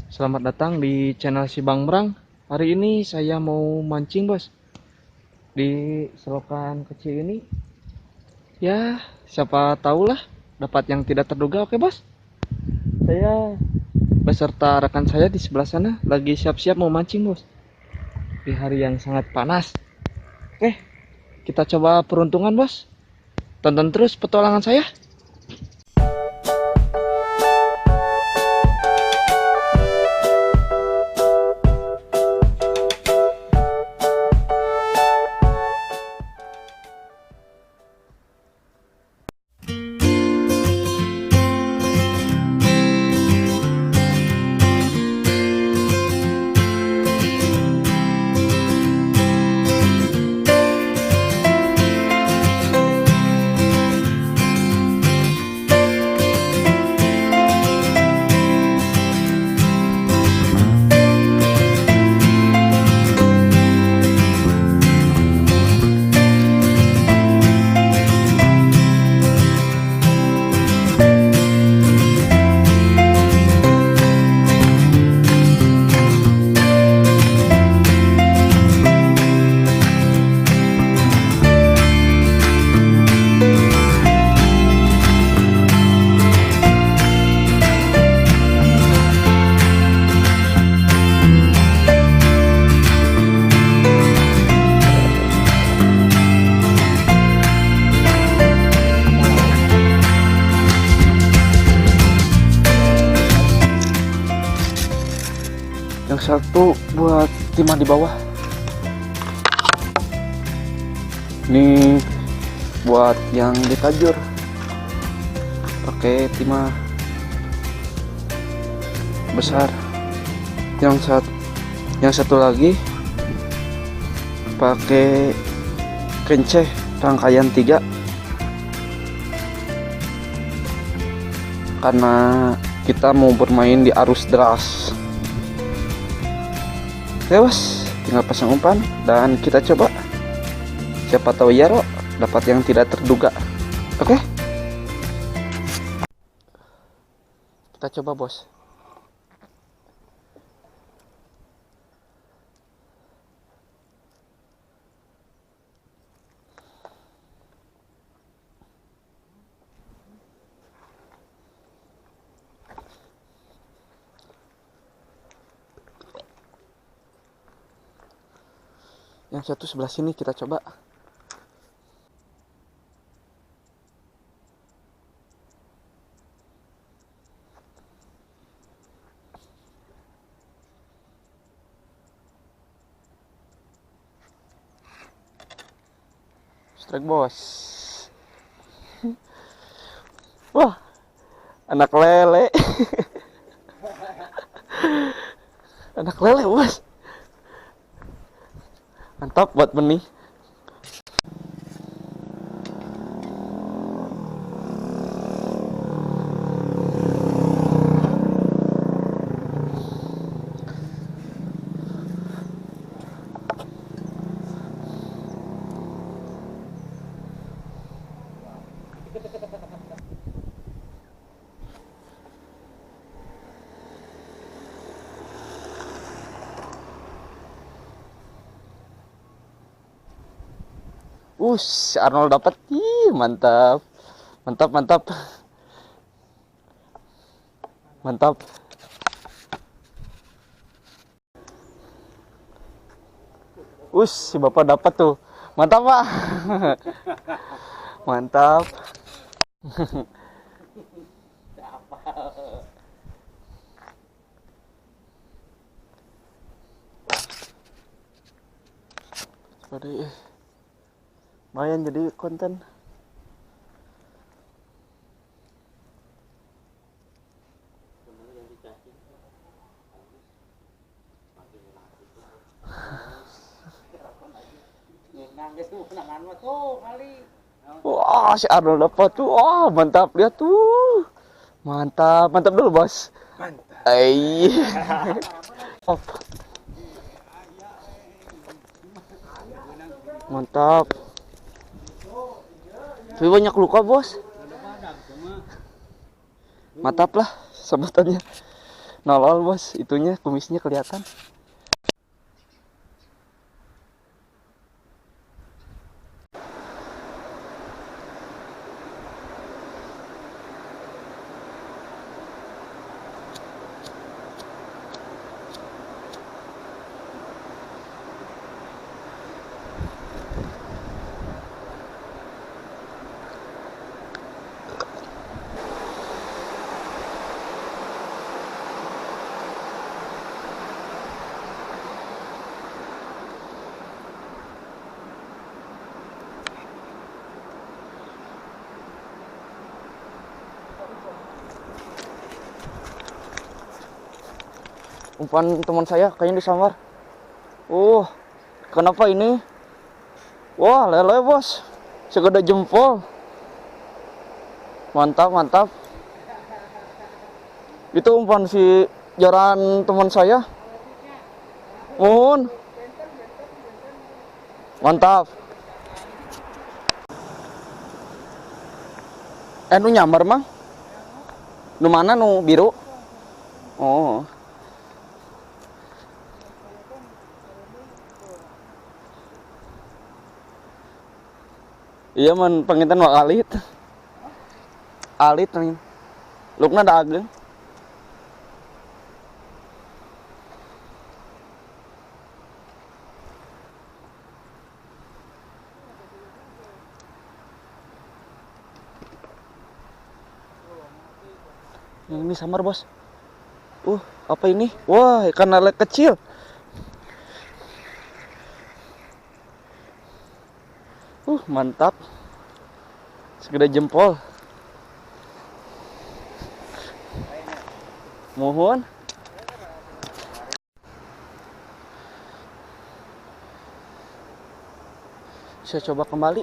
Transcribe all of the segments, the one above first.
Selamat datang di channel si Bang Brang. Hari ini saya mau mancing bos di selokan kecil ini. Ya, siapa tahulah dapat yang tidak terduga. Oke bos, saya beserta rekan saya di sebelah sana lagi siap-siap mau mancing bos. Di hari yang sangat panas. Oke, kita coba peruntungan bos. Tonton terus petualangan saya. Yang satu buat timah di bawah. Ini buat yang di tajur. Pakai timah besar. Yang satu lagi pakai kenceh rangkaian 3. Karena kita mau bermain di arus deras. Oke bos, tinggal pasang umpan dan kita coba. Siapa tahu ya Ro, dapat yang tidak terduga. Oke, kita coba bos. Yang satu sebelah sini kita coba. Strike bos. Wah, anak lele. Anak lele bos. Mantap buat benih. Arnold dapat. Ih, mantap. Mantap, mantap. Mantap. Si Bapak dapat tuh. Mantap, Pak. Mantap. Coba lumayan jadi konten. Wah, si Arnold dapat tuh. Wah, mantap dia tuh. Mantap, mantap dulu, Bos. Mantap. Mantap. Tapi banyak luka bos. Mantap lah sebutannya. Nolol bos, itunya kumisnya kelihatan. Umpan teman saya kayaknya disambar. Kenapa ini? Wah, lele bos, segede jempol. Mantap, mantap. Itu umpan si jaran teman saya. Mohon. Mantap. Nu nyamar mang? Nu mana nu biru? Oh. Iya man penginten wak alit. Alit nih. Lukna dagang. Ini samar bos. Apa ini? Wah, ikan lele kecil. Mantap. Segede jempol. Mohon. Saya coba kembali.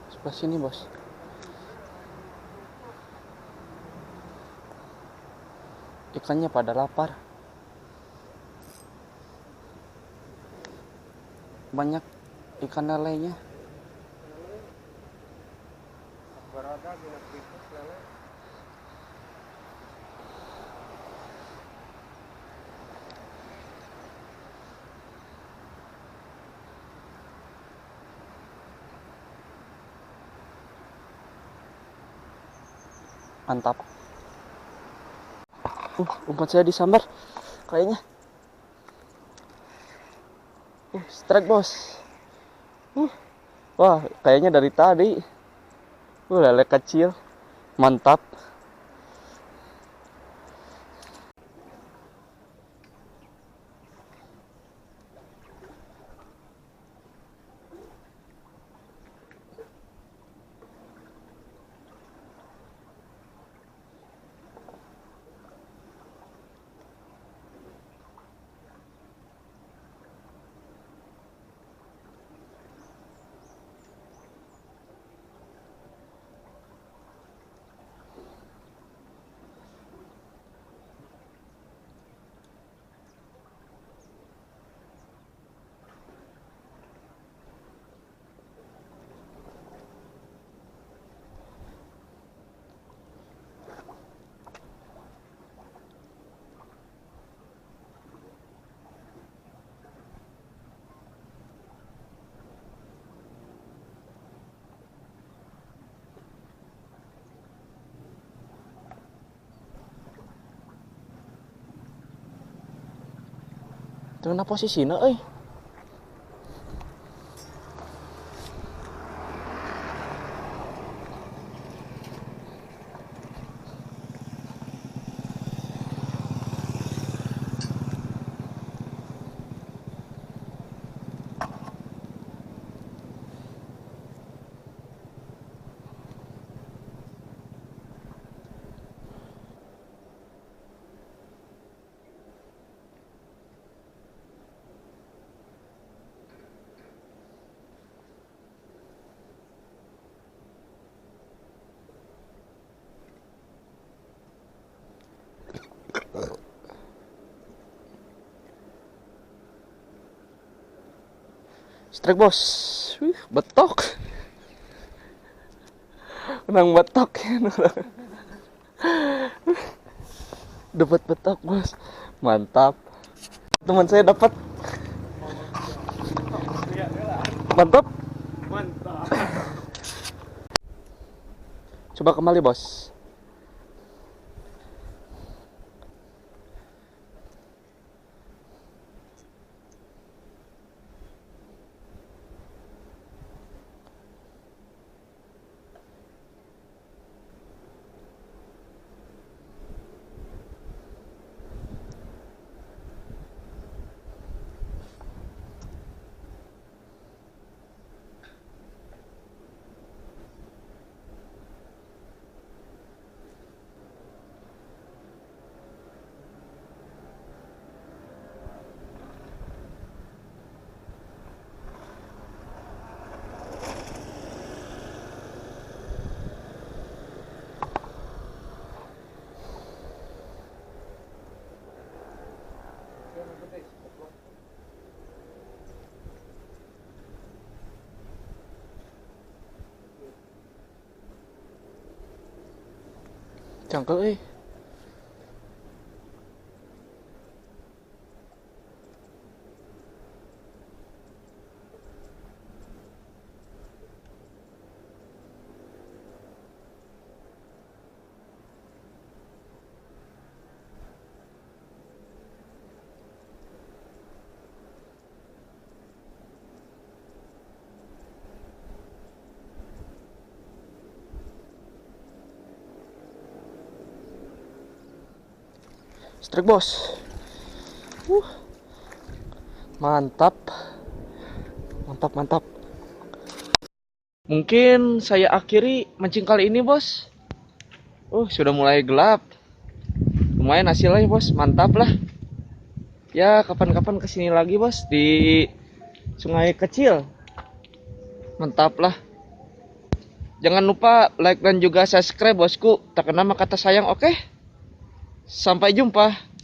Sebelah sini bos. Ikannya pada lapar. Banyak ikan lelenya. Mantap. Umpan saya disambar kayaknya. Strike bos. Wah, kayaknya dari tadi. Lele kecil. Mantap. Itu kenapa posisinya Strike bos. Betok. Nang betok ya. Dapat betok, Bos. Mantap. Teman saya dapat. Mantap. Mantap. Coba kembali, Bos. Cangkel eh. Strike, Bos. Mantap. Mantap, mantap. Mungkin saya akhiri mancing kali ini, Bos. Sudah mulai gelap. Lumayan hasilnya, Bos. Mantap lah. Ya, kapan-kapan kesini lagi, Bos, di sungai kecil. Mantap lah. Jangan lupa like dan juga subscribe, Bosku. Tak kena maka kata sayang, oke? Sampai jumpa.